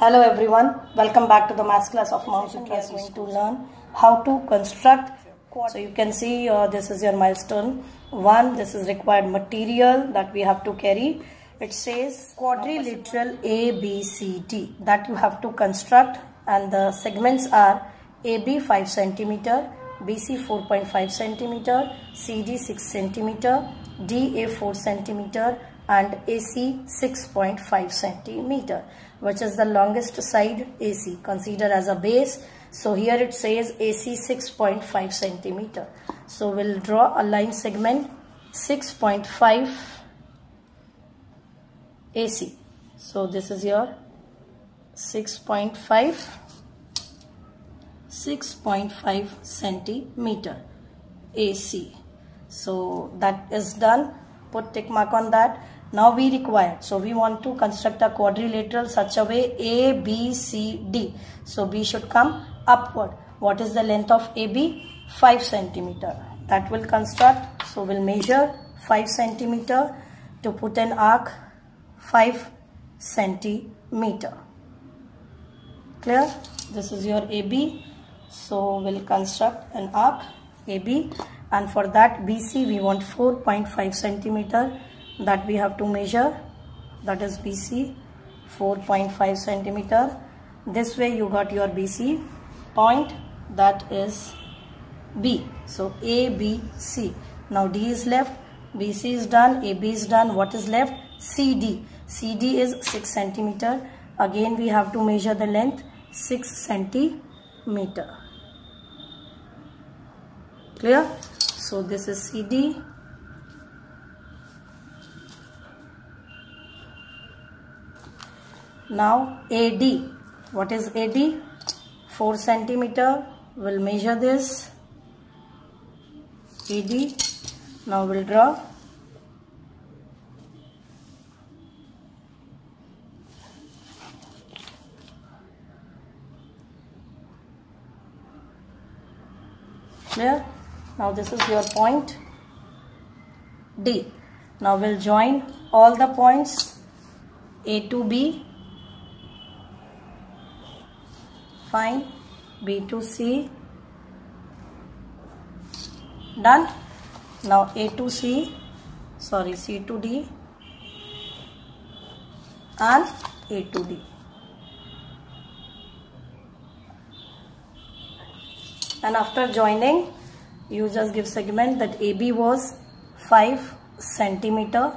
Hello everyone, welcome back to the maths class of Mount Suttra. We are going to learn how to construct. So you can see this is your milestone 1. This is required material that we have to carry. It says quadrilateral ABCD that you have to construct, and the segments are AB 5 cm, BC 4.5 cm, CD 6 cm, DA 4 cm and AC 6.5 cm, which is the longest side AC. Consider as a base. So here it says AC 6.5 cm. So we'll draw a line segment 6.5 AC. So this is your 6.5 centimeter AC. So that is done. Put tick mark on that. Now we require, so we want to construct a quadrilateral such a way A, B, C, D. So B should come upward. What is the length of AB? 5 centimeter. That will construct. So we'll measure 5 centimeter to put an arc 5 centimeter. Clear? This is your AB. So we'll construct an arc AB, and for that BC we want 4.5 centimeter that we have to measure. That is BC 4.5 centimeter. This way you got your BC point, that is B. So A, B, C. Now D is left, BC is done, AB is done. What is left? CD. CD is 6 centimeter. Again we have to measure the length 6 centimeter. Clear? So this is CD. Now AD. What is AD? 4 centimeter. We'll measure this. AD. Now we'll draw. Clear? Now this is your point D. Now we'll join all the points A to B. Fine. B to C. Done. Now A to C. Sorry, C to D. And A to D. And after joining, you just give segment that AB was 5 centimeter,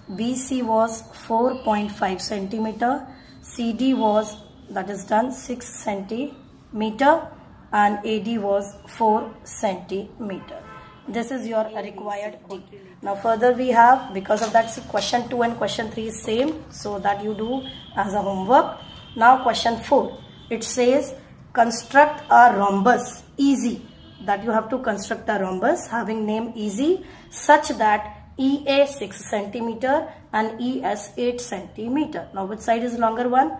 BC was 4.5 centimeter, CD was, that is done, 6 centimeter, and AD was 4 centimeter. This is your required D. Now further we have, because of that, question 2 and question 3 is same, so that you do as a homework. Now question 4, it says construct a rhombus, easy, that you have to construct a rhombus having name easy, such that EA 6 centimeter and ES 8 centimeter. Now which side is longer one?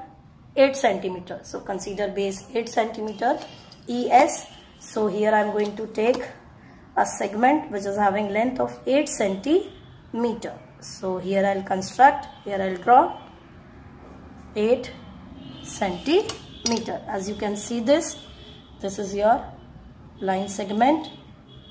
8 centimeter. So consider base 8 centimeter, ES. So here I am going to take a segment which is having length of 8 centimeter. So here I will construct, here I will draw 8 centimeter. As you can see this is your line segment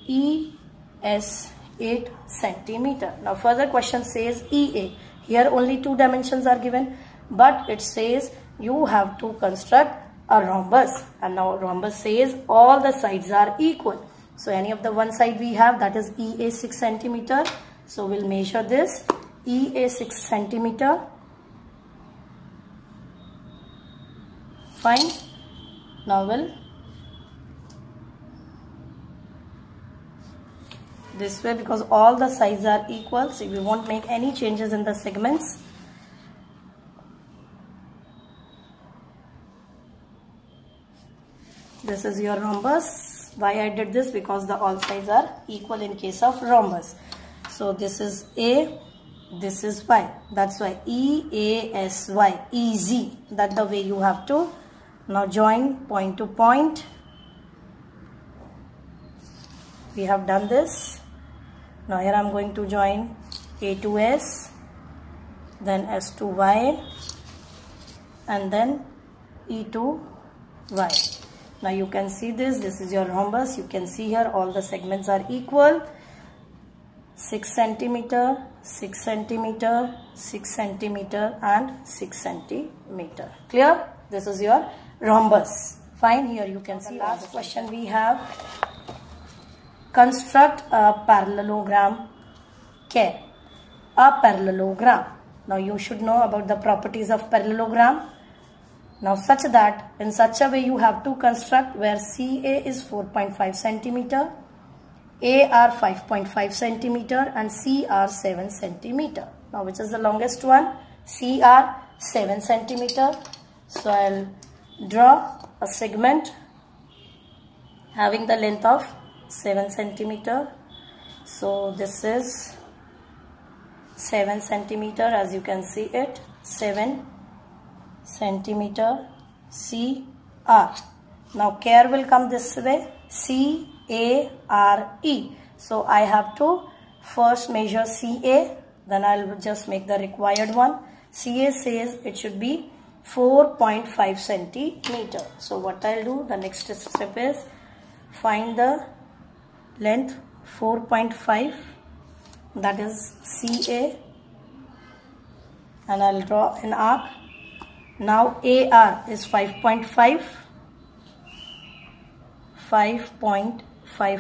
ES 8 centimeter. Now further question says EA. Here only 2 dimensions are given, but it says you have to construct a rhombus, and now rhombus says all the sides are equal. So any of the one side we have, that is EA 6 centimeter. So we'll measure this EA 6 centimeter. Fine. Now we'll this way, because all the sides are equal, so we won't make any changes in the segments. This is your rhombus. Why I did this? Because the all sides are equal in case of rhombus. So this is A, this is Y. That's why EASY, easy. That's the way you have to. Now join point to point. We have done this. Now here I am going to join A to S, then S to Y, and then E to Y. Now you can see this is your rhombus. You can see here all the segments are equal. 6 centimeter, 6 centimeter, 6 centimeter and 6 centimeter. Clear? This is your rhombus. Fine. Here you can see. Last question we have. Construct a parallelogram. Care. A parallelogram. Now you should know about the properties of parallelogram. Now such that in such a way you have to construct where CA is 4.5 centimeter, AR 5.5 centimeter and CR 7 centimeter. Now which is the longest one? CR 7 centimeter. So I'll draw a segment having the length of 7 centimeter. So this is 7 centimeter, as you can see it, 7 centimeter CR. Now care will come this way, CARE. So I have to first measure CA, then I'll just make the required one. CA says it should be 4.5 centimeter. So what I'll do, the next step is find the length 4.5, that is CA, and I'll draw an arc. Now AR is 5.5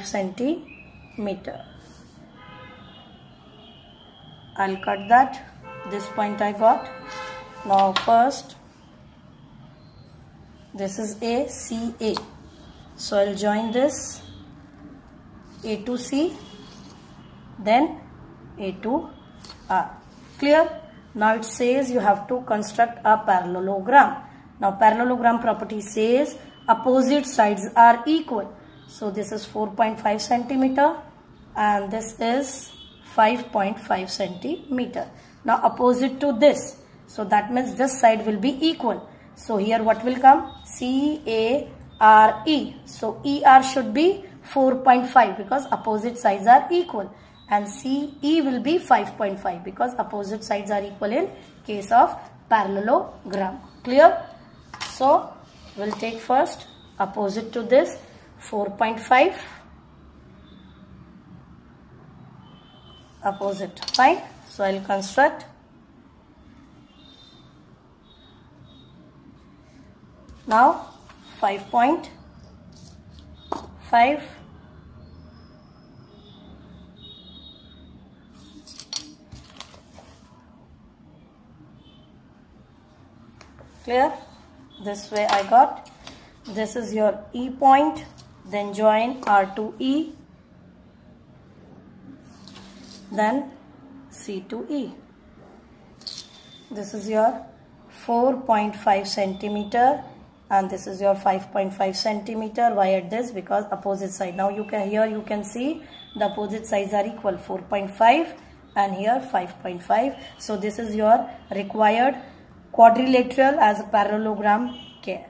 centimeter. I'll cut that. This point I got. Now first this is ACA. So I'll join this A to C, then A to R. Clear? Now it says you have to construct a parallelogram. Now parallelogram property says opposite sides are equal. So this is 4.5 centimeter and this is 5.5 centimeter. Now opposite to this. So that means this side will be equal. So here what will come? CARE. So ER should be 4.5 because opposite sides are equal. And CE will be 5.5 because opposite sides are equal in case of parallelogram. Clear? So we'll take first opposite to this 4.5. Opposite. Fine. So I'll construct. Now 5.5. Clear? This way I got. This is your E point. Then join R to E. Then C to E. This is your 4.5 centimeter and this is your 5.5 centimeter. Why at this? Because opposite side. Now you can, here you can see the opposite sides are equal, 4.5 and here 5.5. So this is your required quadrilateral as a parallelogram care.